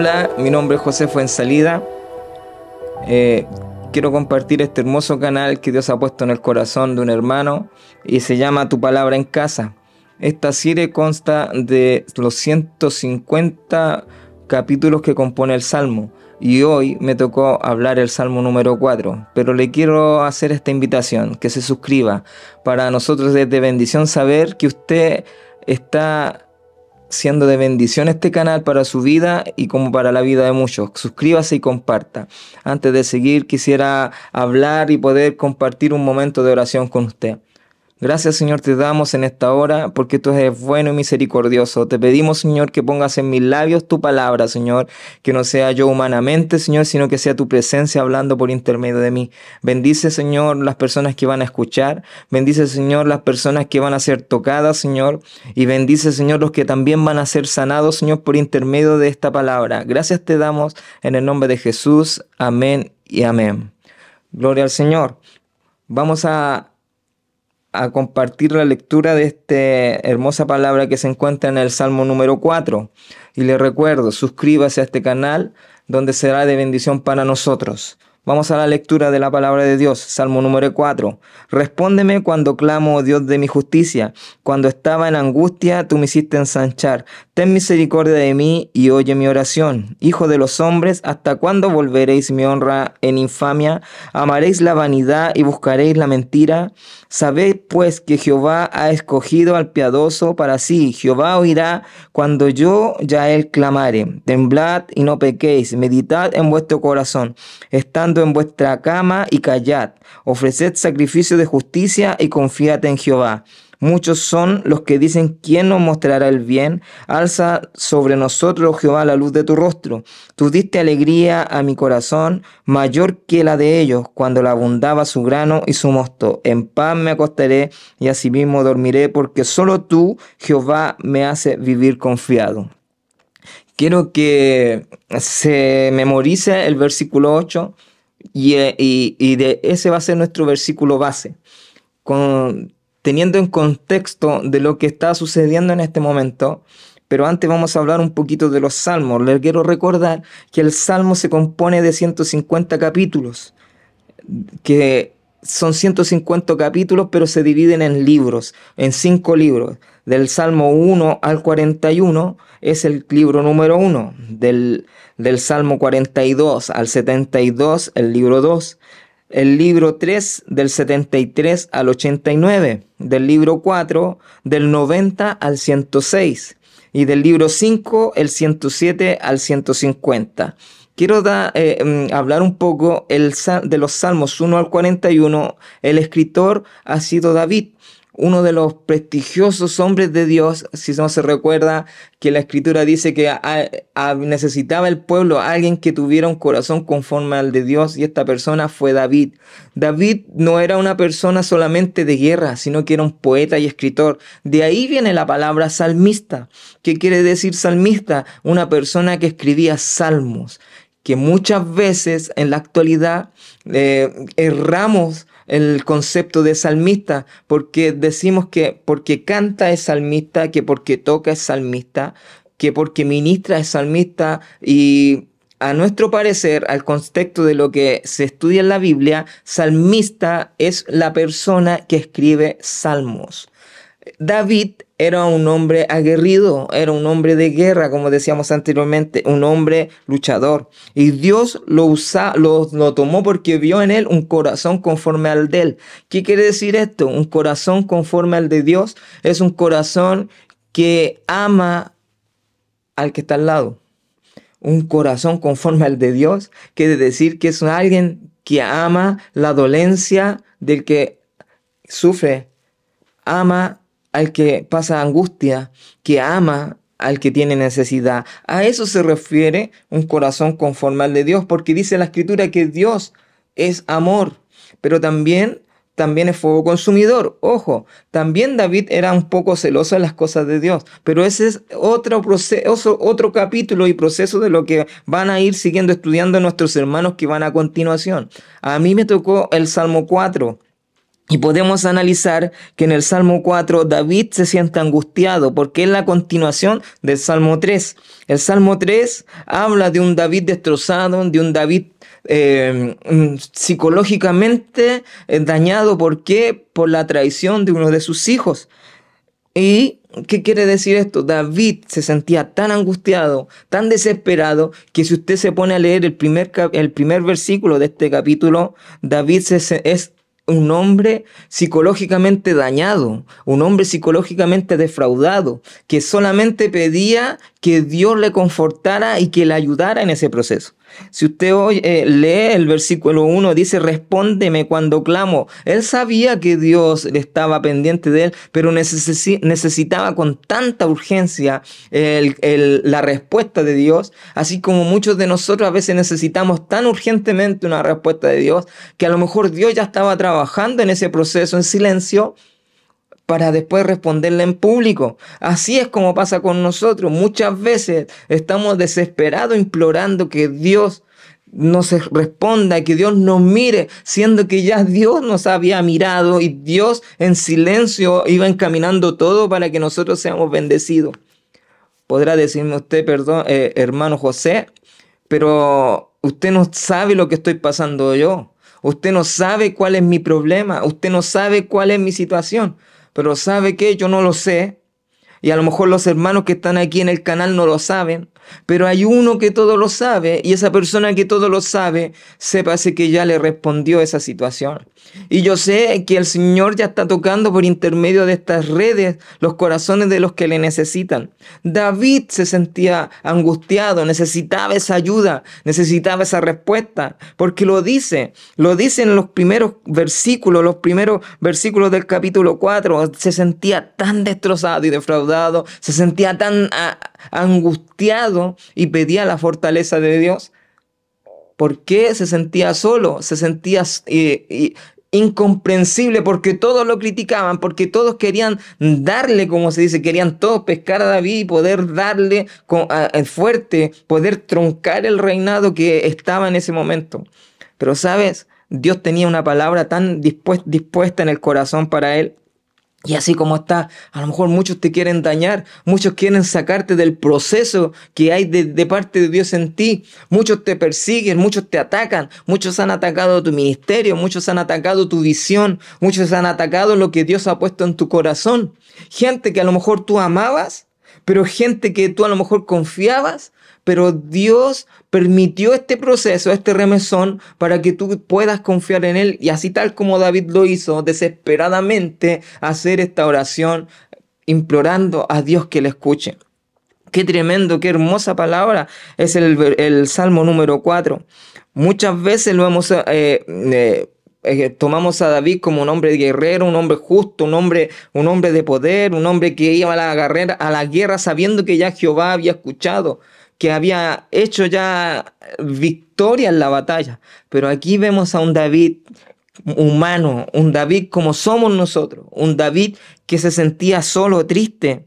Hola, mi nombre es José Fuensalida. Quiero compartir este hermoso canal que Dios ha puesto en el corazón de un hermano y se llama Tu Palabra en Casa. Esta serie consta de los 150 capítulos que compone el Salmo y hoy me tocó hablar el Salmo número 4, pero le quiero hacer esta invitación, que se suscriba. Para nosotros es de bendición saber que usted está siendo de bendición este canal para su vida y como para la vida de muchos. Suscríbase y comparta. Antes de seguir, quisiera hablar y poder compartir un momento de oración con usted. Gracias, Señor, te damos en esta hora porque tú eres bueno y misericordioso. Te pedimos, Señor, que pongas en mis labios tu palabra, Señor, que no sea yo humanamente, Señor, sino que sea tu presencia hablando por intermedio de mí. Bendice, Señor, las personas que van a escuchar. Bendice, Señor, las personas que van a ser tocadas, Señor. Y bendice, Señor, los que también van a ser sanados, Señor, por intermedio de esta palabra. Gracias te damos en el nombre de Jesús. Amén y amén. Gloria al Señor. Vamos a compartir la lectura de esta hermosa palabra que se encuentra en el Salmo número 4. Y le recuerdo, suscríbase a este canal donde será de bendición para nosotros. Vamos a la lectura de la palabra de Dios, Salmo número 4. Respóndeme cuando clamo, oh Dios de mi justicia. Cuando estaba en angustia, tú me hiciste ensanchar. Ten misericordia de mí y oye mi oración. Hijo de los hombres, ¿hasta cuándo volveréis mi honra en infamia? ¿Amaréis la vanidad y buscaréis la mentira? Sabed pues que Jehová ha escogido al piadoso para sí. Jehová oirá cuando yo ya a él clamare. Temblad y no pequéis. Meditad en vuestro corazón, estando en vuestra cama y callad. Ofreced sacrificio de justicia y confiad en Jehová. Muchos son los que dicen: ¿quién nos mostrará el bien? Alza sobre nosotros, oh Jehová, la luz de tu rostro. Tú diste alegría a mi corazón, mayor que la de ellos, cuando le abundaba su grano y su mosto. En paz me acostaré y asimismo dormiré, porque solo tú, Jehová, me hace vivir confiado. Quiero que se memorice el versículo 8 y de ese va a ser nuestro versículo base. Teniendo en contexto de lo que está sucediendo en este momento, pero antes vamos a hablar un poquito de los salmos. Les quiero recordar que el salmo se compone de 150 capítulos, que son 150 capítulos, pero se dividen en libros, en 5 libros. Del Salmo 1 al 41 es el libro número 1, del Salmo 42 al 72 el libro 2, el libro 3 del 73 al 89, del libro 4 del 90 al 106 y del libro 5 el 107 al 150. Quiero hablar un poco de los Salmos 1 al 41. El escritor ha sido David, uno de los prestigiosos hombres de Dios. Si no se recuerda que la escritura dice que necesitaba el pueblo a alguien que tuviera un corazón conforme al de Dios, y esta persona fue David. David no era una persona solamente de guerra, sino que era un poeta y escritor. De ahí viene la palabra salmista. ¿Qué quiere decir salmista? Una persona que escribía salmos, que muchas veces en la actualidad erramos el concepto de salmista, porque decimos que porque canta es salmista, que porque toca es salmista, que porque ministra es salmista, y a nuestro parecer, al contexto de lo que se estudia en la Biblia, salmista es la persona que escribe salmos. David era un hombre aguerrido, era un hombre de guerra, como decíamos anteriormente, un hombre luchador. Y Dios lo tomó porque vio en él un corazón conforme al de él. ¿Qué quiere decir esto? Un corazón conforme al de Dios es un corazón que ama al que está al lado. Un corazón conforme al de Dios quiere decir que es alguien que ama la dolencia del que sufre, ama al que pasa angustia, que ama al que tiene necesidad. A eso se refiere un corazón conforme al de Dios, porque dice la Escritura que Dios es amor, pero también es fuego consumidor. Ojo, también David era un poco celoso de las cosas de Dios, pero ese es otro capítulo y proceso de lo que van a ir siguiendo estudiando nuestros hermanos que van a continuación. A mí me tocó el Salmo 4. Y podemos analizar que en el Salmo 4 David se siente angustiado porque es la continuación del Salmo 3. El Salmo 3 habla de un David destrozado, de un David psicológicamente dañado. ¿Por qué? Por la traición de uno de sus hijos. ¿Y qué quiere decir esto? David se sentía tan angustiado, tan desesperado, que si usted se pone a leer el primer versículo de este capítulo, David es un hombre psicológicamente dañado, un hombre psicológicamente defraudado, que solamente pedía que Dios le confortara y que le ayudara en ese proceso. Si usted hoy lee el versículo 1, dice, respóndeme cuando clamo. Él sabía que Dios estaba pendiente de él, pero necesitaba con tanta urgencia la respuesta de Dios, así como muchos de nosotros a veces necesitamos tan urgentemente una respuesta de Dios, que a lo mejor Dios ya estaba trabajando en ese proceso en silencio, para después responderle en público. Así es como pasa con nosotros. Muchas veces estamos desesperados implorando que Dios nos responda, que Dios nos mire, siendo que ya Dios nos había mirado y Dios en silencio iba encaminando todo para que nosotros seamos bendecidos. Podrá decirme usted, perdón, hermano José, pero usted no sabe lo que estoy pasando yo. Usted no sabe cuál es mi problema. Usted no sabe cuál es mi situación. Pero ¿sabe qué? Yo no lo sé. Y a lo mejor los hermanos que están aquí en el canal no lo saben. Pero hay uno que todo lo sabe. Y esa persona que todo lo sabe, sépase que ya le respondió esa situación. Y yo sé que el Señor ya está tocando por intermedio de estas redes los corazones de los que le necesitan. David se sentía angustiado, necesitaba esa ayuda, necesitaba esa respuesta, porque lo dice en los primeros versículos del capítulo 4, se sentía tan destrozado y defraudado, se sentía tan angustiado y pedía la fortaleza de Dios. ¿Por qué se sentía solo? Se sentía incomprensible porque todos lo criticaban, porque todos querían darle, como se dice, querían todos pescar a David y poder darle fuerte, poder troncar el reinado que estaba en ese momento. Pero ¿sabes? Dios tenía una palabra tan dispuesta en el corazón para él. Y así como está, a lo mejor muchos te quieren dañar, muchos quieren sacarte del proceso que hay de parte de Dios en ti. Muchos te persiguen, muchos te atacan, muchos han atacado tu ministerio, muchos han atacado tu visión, muchos han atacado lo que Dios ha puesto en tu corazón. Gente que a lo mejor tú amabas, pero gente que tú a lo mejor confiabas, pero Dios permitió este proceso, este remesón, para que tú puedas confiar en Él. Y así tal como David lo hizo, desesperadamente hacer esta oración, implorando a Dios que le escuche. Qué tremendo, qué hermosa palabra es el Salmo número 4. Muchas veces tomamos a David como un hombre guerrero, un hombre justo, un hombre de poder, un hombre que iba a la guerra sabiendo que ya Jehová había escuchado, que había hecho ya victoria en la batalla. Pero aquí vemos a un David humano, un David como somos nosotros, un David que se sentía solo, triste.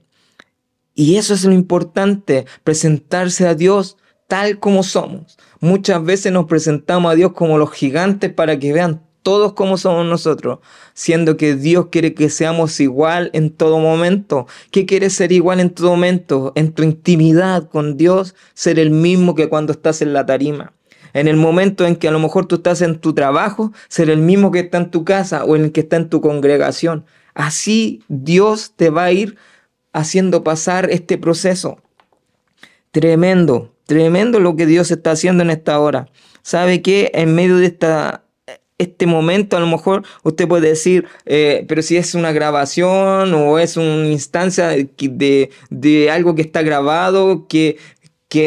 Y eso es lo importante, presentarse a Dios tal como somos. Muchas veces nos presentamos a Dios como los gigantes para que vean todos como somos nosotros, siendo que Dios quiere que seamos igual en todo momento. ¿Qué quiere ser igual en todo momento? En tu intimidad con Dios, ser el mismo que cuando estás en la tarima. En el momento en que a lo mejor tú estás en tu trabajo, ser el mismo que está en tu casa o en el que está en tu congregación. Así Dios te va a ir haciendo pasar este proceso. Tremendo, tremendo lo que Dios está haciendo en esta hora. ¿Sabe qué? En medio de este momento a lo mejor usted puede decir, pero si es una grabación o es una instancia de algo que está grabado, que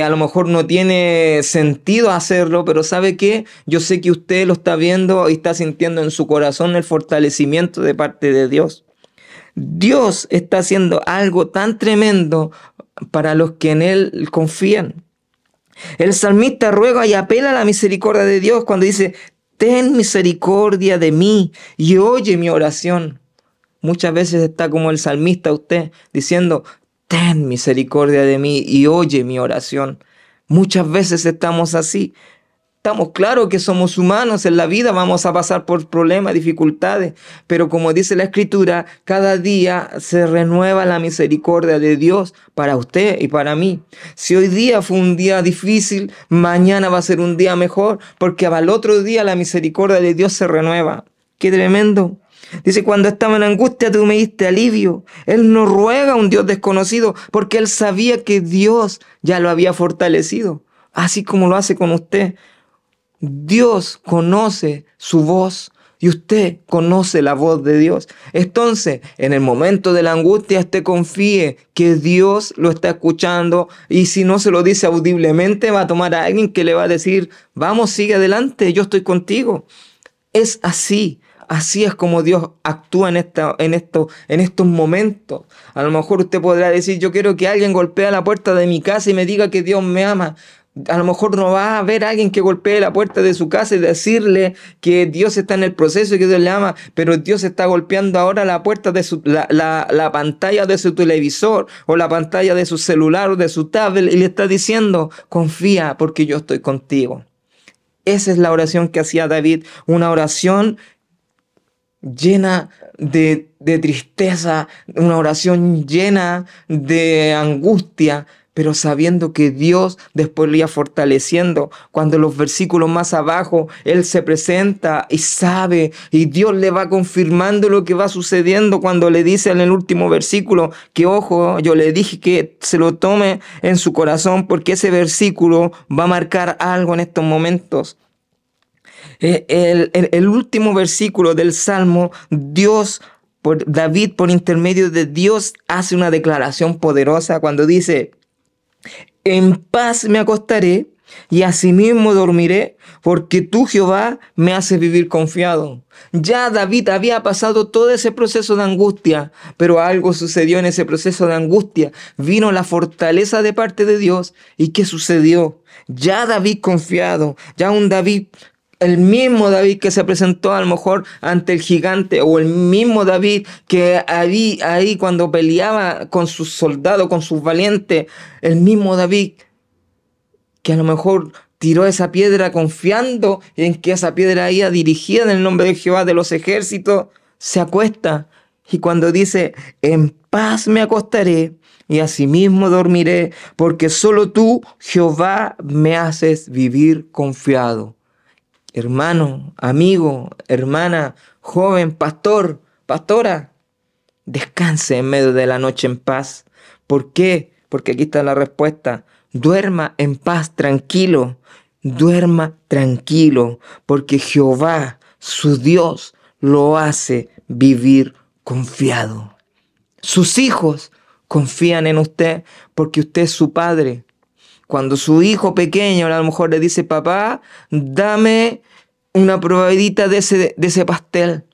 a lo mejor no tiene sentido hacerlo, pero ¿sabe qué? Yo sé que usted lo está viendo y está sintiendo en su corazón el fortalecimiento de parte de Dios. Dios está haciendo algo tan tremendo para los que en Él confían. El salmista ruega y apela a la misericordia de Dios cuando dice: ten misericordia de mí y oye mi oración. Muchas veces está como el salmista usted diciendo: ten misericordia de mí y oye mi oración. Muchas veces estamos así. Estamos claros que somos humanos en la vida, vamos a pasar por problemas, dificultades, pero como dice la Escritura, cada día se renueva la misericordia de Dios para usted y para mí. Si hoy día fue un día difícil, mañana va a ser un día mejor, porque al otro día la misericordia de Dios se renueva. ¡Qué tremendo! Dice, cuando estaba en angustia tú me diste alivio. Él no ruega a un Dios desconocido, porque él sabía que Dios ya lo había fortalecido, así como lo hace con usted. Dios conoce su voz y usted conoce la voz de Dios. Entonces, en el momento de la angustia, usted confíe que Dios lo está escuchando, y si no se lo dice audiblemente, va a tomar a alguien que le va a decir, vamos, sigue adelante, yo estoy contigo. Es así. Así es como Dios actúa en estos momentos. A lo mejor usted podrá decir, yo quiero que alguien golpee la puerta de mi casa y me diga que Dios me ama. A lo mejor no va a haber alguien que golpee la puerta de su casa y decirle que Dios está en el proceso y que Dios le ama, pero Dios está golpeando ahora la puerta de la pantalla de su televisor o la pantalla de su celular o de su tablet, y le está diciendo, confía porque yo estoy contigo. Esa es la oración que hacía David, una oración llena de tristeza, una oración llena de angustia, pero sabiendo que Dios después le iba fortaleciendo. Cuando los versículos más abajo, Él se presenta y sabe, y Dios le va confirmando lo que va sucediendo cuando le dice en el último versículo que, ojo, yo le dije que se lo tome en su corazón, porque ese versículo va a marcar algo en estos momentos. El último versículo del Salmo, David, por intermedio de Dios, hace una declaración poderosa cuando dice, en paz me acostaré y asimismo dormiré, porque tú, Jehová, me haces vivir confiado. Ya David había pasado todo ese proceso de angustia, pero algo sucedió en ese proceso de angustia. Vino la fortaleza de parte de Dios. ¿Y qué sucedió? Ya David confiado, ya un David, el mismo David que se presentó a lo mejor ante el gigante, o el mismo David que ahí cuando peleaba con sus soldados, con sus valientes, el mismo David que a lo mejor tiró esa piedra confiando en que esa piedra iba dirigida en el nombre de Jehová de los ejércitos, se acuesta, y cuando dice, en paz me acostaré y asimismo dormiré, porque solo tú, Jehová, me haces vivir confiado. Hermano, amigo, hermana, joven, pastor, pastora, descanse en medio de la noche en paz. ¿Por qué? Porque aquí está la respuesta. Duerma en paz, tranquilo. Duerma tranquilo, porque Jehová, su Dios, lo hace vivir confiado. Sus hijos confían en usted porque usted es su padre. Cuando su hijo pequeño a lo mejor le dice, papá, dame una probadita de ese pastel,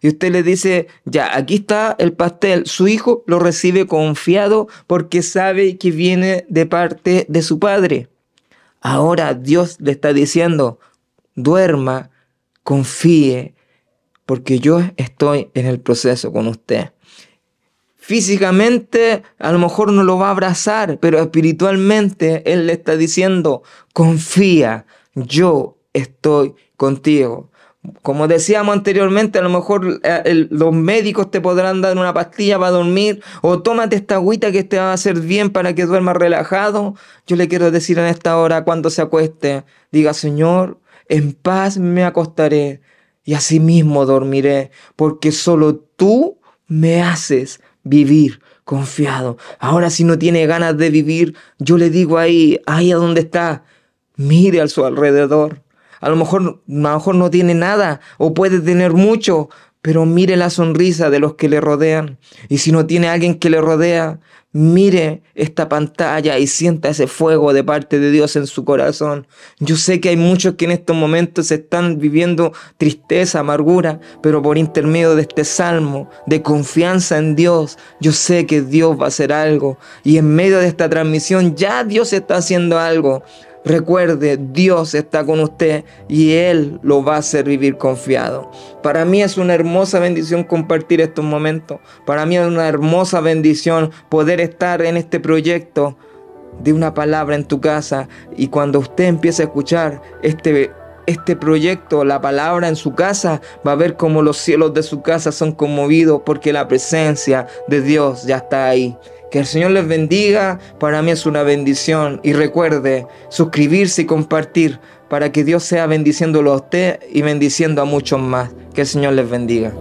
y usted le dice, ya, aquí está el pastel, su hijo lo recibe confiado porque sabe que viene de parte de su padre. Ahora Dios le está diciendo, duerma, confíe, porque yo estoy en el proceso con usted. Físicamente a lo mejor no lo va a abrazar, pero espiritualmente Él le está diciendo, confía, yo estoy contigo. Como decíamos anteriormente, a lo mejor los médicos te podrán dar una pastilla para dormir, o tómate esta agüita que te va a hacer bien para que duermas relajado. Yo le quiero decir en esta hora, cuando se acueste, diga, Señor, en paz me acostaré y asimismo dormiré, porque solo tú me haces vivir confiado. Ahora, si no tiene ganas de vivir, yo le digo ahí a donde está, mire a su alrededor. A lo mejor no tiene nada, o puede tener mucho, pero mire la sonrisa de los que le rodean. Y si no tiene alguien que le rodea, mire esta pantalla y sienta ese fuego de parte de Dios en su corazón. Yo sé que hay muchos que en estos momentos están viviendo tristeza, amargura, pero por intermedio de este salmo de confianza en Dios, yo sé que Dios va a hacer algo. Y en medio de esta transmisión ya Dios está haciendo algo. Recuerde, Dios está con usted y Él lo va a hacer vivir confiado. Para mí es una hermosa bendición compartir estos momentos. Para mí es una hermosa bendición poder estar en este proyecto de una palabra en tu casa. Y cuando usted empiece a escuchar este este proyecto, la palabra en su casa, va a ver cómo los cielos de su casa son conmovidos porque la presencia de Dios ya está ahí. Que el Señor les bendiga, para mí es una bendición. Y recuerde suscribirse y compartir para que Dios sea bendiciéndolo a usted y bendiciendo a muchos más. Que el Señor les bendiga.